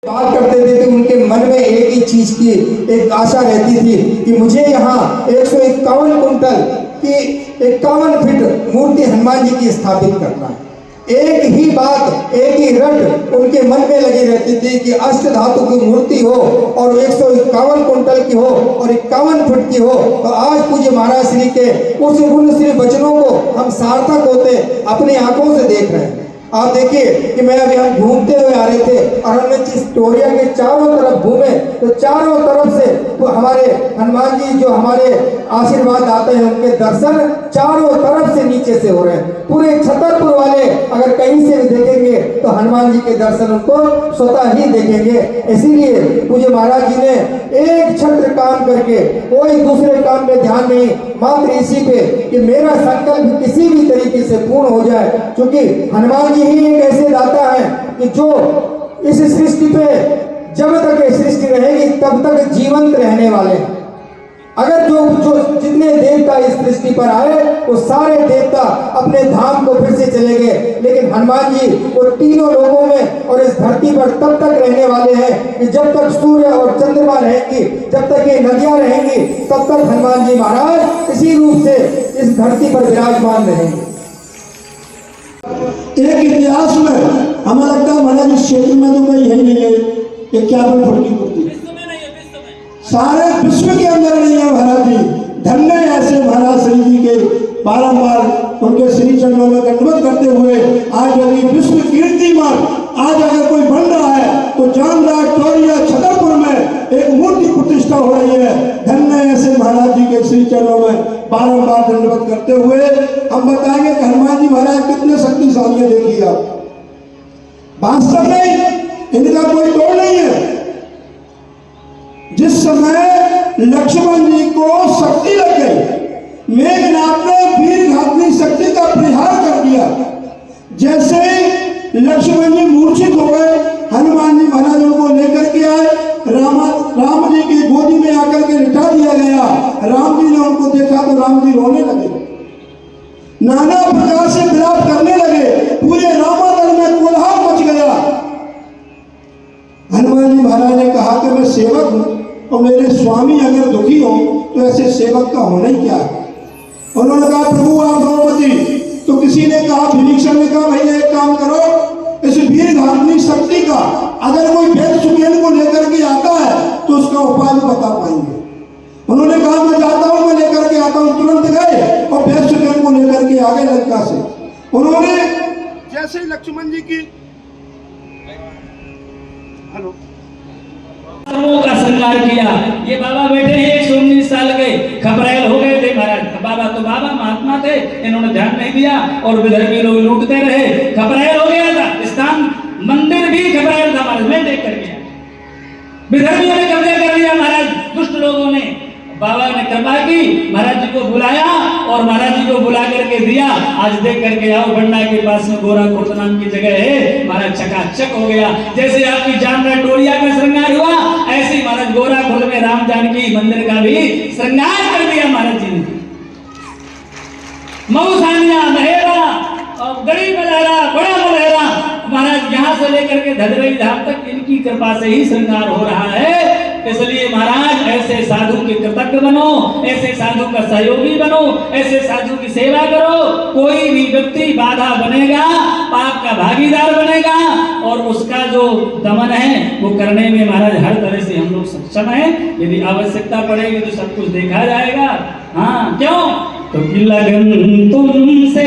बात करते थे तो उनके मन में एक ही चीज की एक आशा रहती थी कि मुझे यहाँ 151 कुंटल की 51 फीट मूर्ति हनुमान जी की स्थापित करना है। एक ही बात, एक ही रट उनके मन में लगी रहती थी कि अष्ट धातु की मूर्ति हो और 151 कुंटल की हो और 51 फुट की हो। तो आज पूज्य महाराज श्री के उस गुण श्री वचनों को हम सार्थक होते अपनी आंखों से देख रहे हैं। आप देखिए कि मैं अभी हम घूमते हुए आ रहे थे और हमने चिस्तौड़िया के चारों तरफ घूमे तो चारों तरफ से तो हमारे हनुमान जी जो हमारे आशीर्वाद आते हैं उनके दर्शन चारों तरफ से नीचे से हो रहे हैं। पूरे छतरपुर वाले अगर कहीं से भी देखेंगे तो हनुमान जी के दर्शन उनको स्वतः ही देखेंगे। इसीलिए पूज्य महाराज जी ने एक छत्र काम करके कोई दूसरे काम में ध्यान नहीं, मात्र इसी पे कि मेरा संकल्प किसी भी तरीके से पूर्ण हो जाए, क्योंकि हनुमान जी ही एक ऐसे दाता है कि जो इस सृष्टि पे जब तक ये सृष्टि रहेगी तब तक जीवंत रहने वाले हैं। अगर जो जितने देवता इस सृष्टि पर आए वो सारे देवता अपने धाम को फिर से चले गए, लेकिन हनुमान जी वो तीनों लोगों में और इस धरती पर तब तक रहने वाले हैं कि जब तक सूर्य और चंद्रमा रहेंगी, जब तक ये नदियां रहेंगी, तब तक हनुमान जी महाराज इसी रूप से इस धरती पर विराजमान रहेंगे। एक इतिहास में हमें लगता है महाराज इस क्षेत्र में तो कोई है नहीं है 51 फुट की मूर्ति, सारे विश्व के अंदर नहीं है महाराज जी। धन्य ऐसे महाराज श्री जी के बारंबार उनके श्री चरणों में दंडवत करते हुए आज यदि विश्व कीर्तिमान आज अगर कोई बन रहा है तो जामराज टोरिया छतरपुर में एक मूर्ति प्रतिष्ठा हो रही है। धन्य ऐसे महाराज जी के श्री चरणों में बारंबार दंडवत करते हुए हम बताएंगे कि हनुमान जी महाराज कितने शक्तिशाली है। देखिए आप, वास्तव में इनका कोई तोड़ नहीं है। जिस समय लक्ष्मण जी को शक्ति लग गई, मेघनाथ ने वीर घातनी शक्ति का परिहार कर दिया। जैसे लक्ष्मण जी मूर्छित हो गए, हनुमान जी महाराज उनको लेकर के आए, राम जी की गोदी में आकर के लिटा दिया गया। राम जी ने उनको देखा तो राम जी रोने लगे, नाना प्रकार से विलाप करने लगे, पूरे रामादल में कोलाहल मच गया। हनुमान जी महाराज ने कहा कि मैं सेवक हूं और मेरे स्वामी अगर दुखी हो तो ऐसे सेवक का होना ही क्या है। उन्होंने कहा प्रभु आप द्रौपदी, तो किसी ने कहा, विभीषण ने कहा भैया एक काम करो, इस वीर धामनी शक्ति का अगर कोई वेद सुकेन को लेकर के आता है तो उसका उपाय बता पाएंगे। उन्होंने कहा मैं जाता हूं, मैं लेकर के आता हूं। तुरंत गए और वेद सुकेन को लेकर के आ गए लंका से। उन्होंने जैसे लक्ष्मण जी की का श्रृंगार किया। ये बाबा बैठे हैं 119 साल के, खबरैल हो गए थे महाराज। बाबा तो बाबा महात्मा थे, इन्होंने ध्यान नहीं दिया और विधर्मी लोग लूटते रहे। खबरैल हो गया था स्थान, मंदिर भी खबरैल था महाराज, मैं देख कर गया। विधर्मियों ने कब्जा कर लिया महाराज, दुष्ट लोगों ने। बाबा ने कृपा की, महाराज जी को बुलाया और महाराज जी को बुला करके दिया, आज देख करके आओ बंडा के पास में गोरा खुर्द नाम की जगह है। महाराज चकाचक हो गया। जैसे आपकी जामराज टोरिया का श्रृंगार हुआ, ऐसे ही महाराज गोरा खुर्द में राम जानकी मंदिर का भी श्रृंगार कर दिया महाराज जी ने। मऊसानिया महेरा और गड़ी बलहरा, बड़ा बलहरा, महाराज यहाँ से लेकर के धदरई धाम तक इनकी कृपा से ही श्रृंगार हो रहा है। इसलिए महाराज ऐसे साधु के कृतज्ञ बनो, ऐसे साधु का सहयोगी बनो, ऐसे साधु की सेवा करो। कोई भी व्यक्ति बाधा बनेगा, पाप का भागीदार बनेगा और उसका जो दमन है वो करने में महाराज हर तरह से हम लोग सक्षम हैं। यदि आवश्यकता पड़ेगी तो सब कुछ देखा जाएगा। हाँ क्यों, तो लगन तुमसे